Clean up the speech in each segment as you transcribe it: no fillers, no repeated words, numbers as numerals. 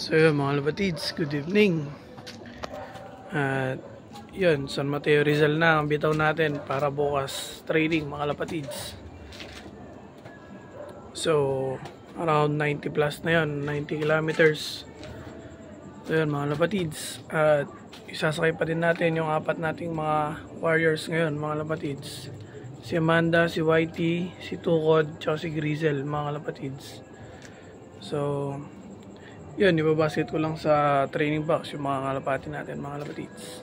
So yun mga labatids, good evening. At yun, San Mateo Rizal na ang bitaw natin para bukas training mga labatids. So around 90 plus na yun, 90 kilometers. So yun mga labatids. At isasakay pa din natin yung apat nating mga warriors ngayon mga labatids. Si Amanda, si Whitey, si Tukod, tsaka si Grizel mga labatids. So yun, ibabasket ko lang sa training box yung mga kalapati natin, mga labatids.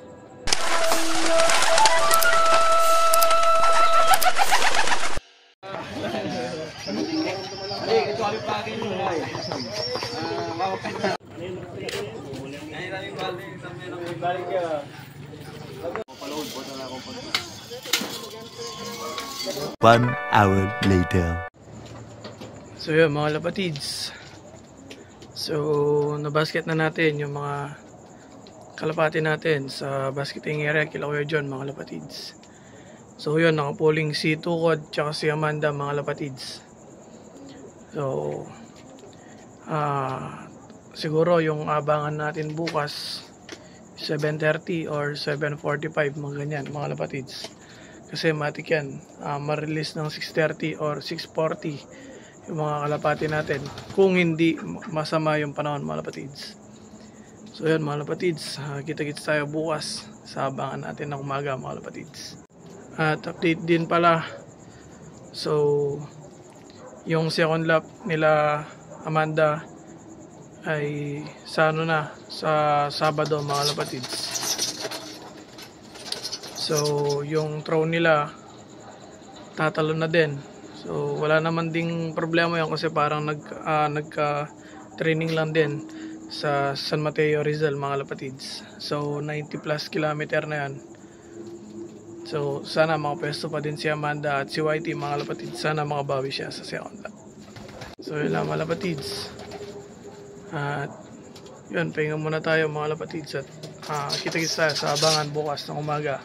One hour later. So yun, mga labatids. So, nabasket na natin yung mga kalapati natin sa basketing area kila Kuya John, mga lapatids. So, yun, nakapuling si Tukod tsaka si Amanda, mga lapatids. So, siguro yung abangan natin bukas 7:30 or 7:45, mga ganyan, mga lapatids. Kasi matik yan, ma-release ng 6:30 or 6:40 yung mga kalapati natin kung hindi masama yung panahon, mga lapatids. So yun mga lapatids, kita-kits tayo bukas sa abangan natin ng umaga, mga lapatids. At update din pala, so yung second lap nila Amanda ay sa ano na, sa Sabado, mga lapatids. So yung throw nila tatalo na din. So wala naman ding problema yan kasi parang nagka-training lang din sa San Mateo Rizal, mga lapatids. So 90 plus kilometer na yan. So sana makapwesto pa din si Amanda at si Whitey, mga lapatids. Sana makabawi siya sa second lap. So yun lang mga lapatids. At yun, pahinga muna tayo mga lapatids. At kita-kits tayo sa abangan bukas ng umaga.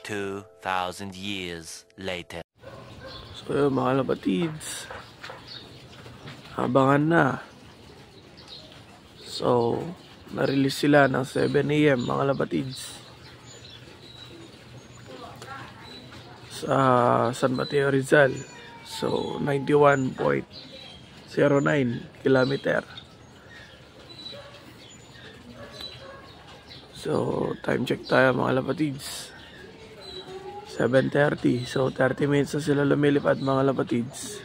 2,000 years later. So yun mga lapatids, abangan na. So na-release sila ng 7 AM mga lapatids sa San Mateo Rizal. So 91.09 kilometer. So time check tayo mga lapatids, 7:30. So 30 minutes na sila lumilipad, mga lapatids.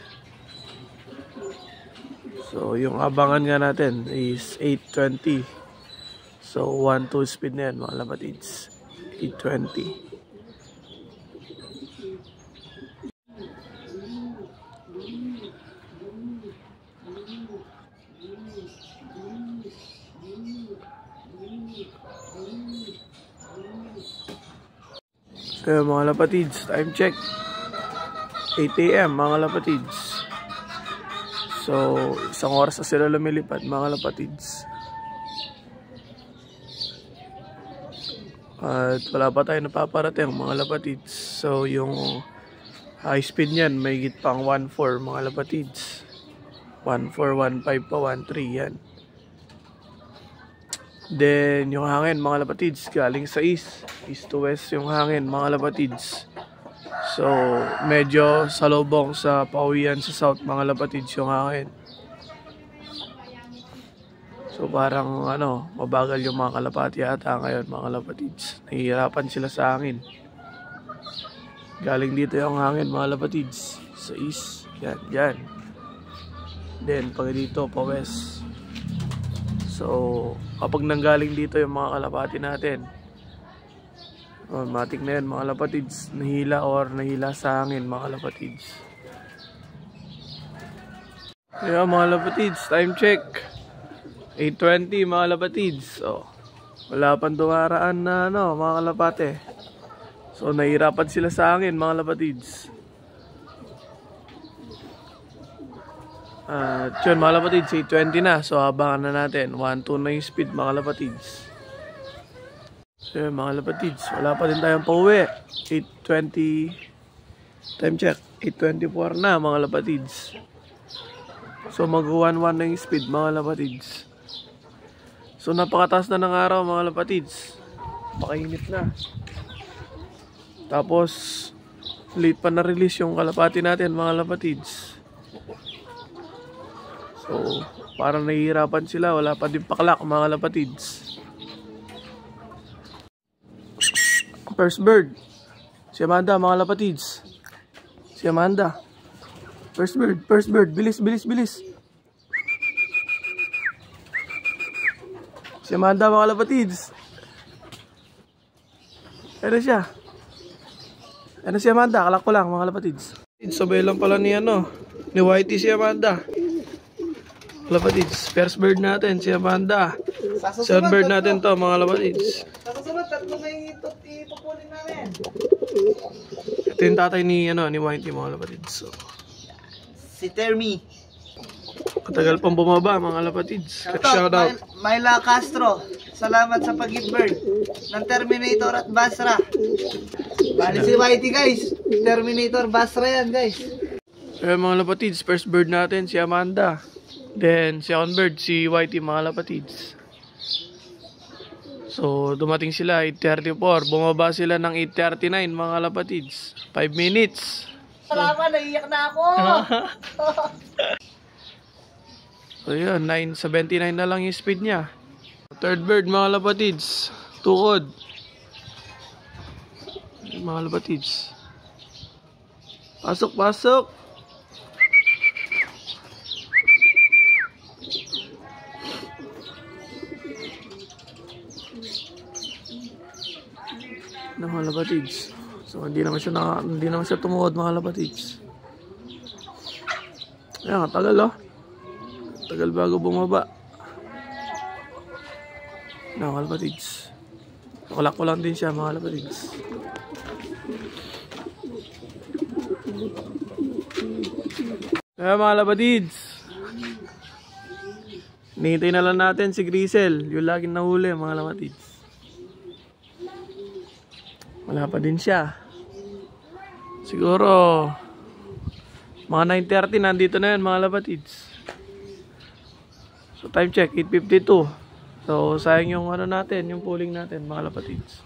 So yung abangan nga natin is 8:20. So 1-2 speed na yan, mga lapatids. 8:20. So mga lapatids, time check 8 AM mga lapatids. So isang oras na sila lumilipad, mga lapatids. At wala pa tayo napaparating, mga lapatids. So yung high speed niyan may higit pang 1.4, mga lapatids. 1.4, 1.5 pa, 1.3 yan. Then yung hangin, mga lapatids, galing sa east to west yung hangin, mga lapatids. So medyo salubong sa pauwian sa south, mga lapatids, yung hangin. So parang mabagal yung mga kalapati ata ngayon, mga lapatids. Nahihirapan sila sa hangin. Galing dito yung hangin, mga lapatids, sa east, yan. Then pag dito pa west. So kapag nanggaling dito yung mga kalapati natin, matik na yan, mga lapatids, nahila sa hangin, mga lapatids. Kaya mga lapatids, time check 8:20 mga lapatids. So wala pang dumaraan na mga kalapate. So nahihirapan sila sa hangin, mga lapatids. Yun mga lapatids, 8:20 na. So abangan na natin 1-2 na yung speed, mga lapatids. So yun mga lapatids, wala pa din tayong pauwi. 8:20 time check, 8:24 na mga lapatids. So mag-1-1 na yung speed mga lapatids. So napakataas na ng araw mga lapatids. Makainit na. Tapos late pa na-release yung kalapati natin mga lapatids. So parang nahihirapan sila. Wala pa din paklak mga lapatids. First bird. Si Amanda mga lapatids. Si Amanda. First bird. Bilis. Si Amanda mga lapatids. Ano siya? Ano si Amanda? Kalak ko lang mga lapatids. Sabay lang pala ni Whitey si Amanda. Lapatids. First bird natin si Amanda. Second bird natin to mga lapatids. Sa susunod, tatlo na yung ipupulin namin. Ito yung tatay ni Whitey mga lapatids. So, Si Termi. katagal pang bumaba mga lapatids. Shout out. Myla Castro. Salamat sa pag-give bird ng Terminator at Basra. Bali si Whitey guys. Terminator Basra yan guys. Mga lapatids, first bird natin si Amanda. Then second bird si Whitey mga lapatids. So dumating sila 8:34. Bumaba sila ng 8:39 mga lapatids. 5 minutes. Salamat, naiiyak na ako. So yun, 9:79 na lang yung speed niya. Third bird mga lapatids. Tukod. Mga lapatids. Pasok. Mga lapatids. So hindi naman siya tumuod mga lapatids. Ayan, tagal tagal bago bumaba. Mga lapatids. Nakalak ko lang din siya mga lapatids. Ayan mga lapatids. Nihintay na lang natin si Grisel. Yung laging nahuli mga lapatids. Wala pa din siya. Siguro mga 9:30 nandito na yun mga lapatids. So time check 8:52. So sayang yung natin, yung pooling natin mga lapatids.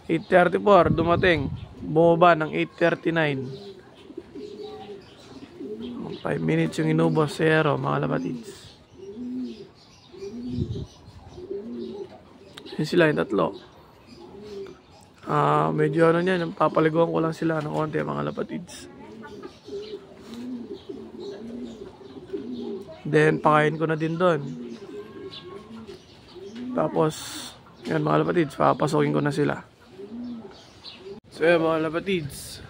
8:34 dumating. Bumaba ng 8:39. 5 minutes yung inubos 0 mga lapatids. Yun sila yung tatlo. Medyo niyan, papaliguan ko lang sila ng konti mga lapatids. Then pakain ko na din doon. Tapos yan mga lapatids, papasokin ko na sila. So yan mga lapatids,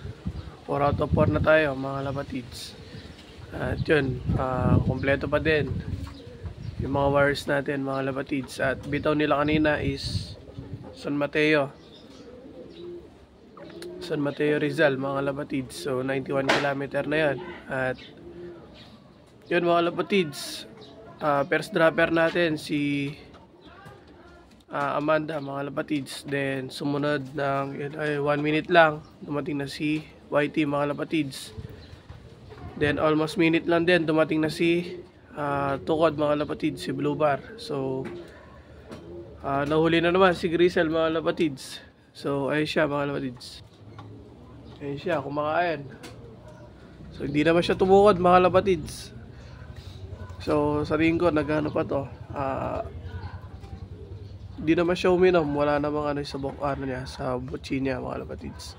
4 out of 4 na tayo mga lapatids. At yun, kompleto pa din yung mga wires natin mga lapatids. At bitaw nila kanina is San Mateo Rizal mga lapatids. So 91 km na yan. At yun mga lapatids, first dropper natin si Amanda mga lapatids. Then sumunod ng 1 minute lang dumating na si Whitey mga lapatids. Then almost minute lang din dumating na si Tukod mga lapatids, si Blue Bar. So nahuli na naman si Grisel mga lapatids. So ayun siya mga lapatids. Ayun siya, kumakain. So hindi naman siya tumukod mga lapatids. So sa tingin ko nagano pa to. Hindi naman siya uminom. Wala namang sa niya, sa butchi niya mga lapatids.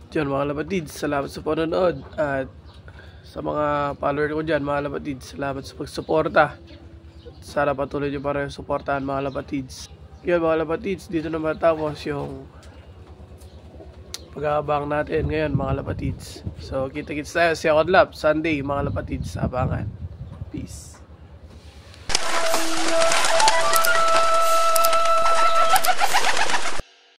Diyan mga lapatids, salamat sa panonood. At sa mga follower ko dyan mga lapatids, salamat sa pagsuporta. Sana patuloy nyo para yung suportahan mga lapatids. Yun mga lapatids, dito na matapos yung pag-aabang natin ngayon mga lapatids. So kita-kits tayo sa second lap Sunday mga lapatids. Abangan. Peace.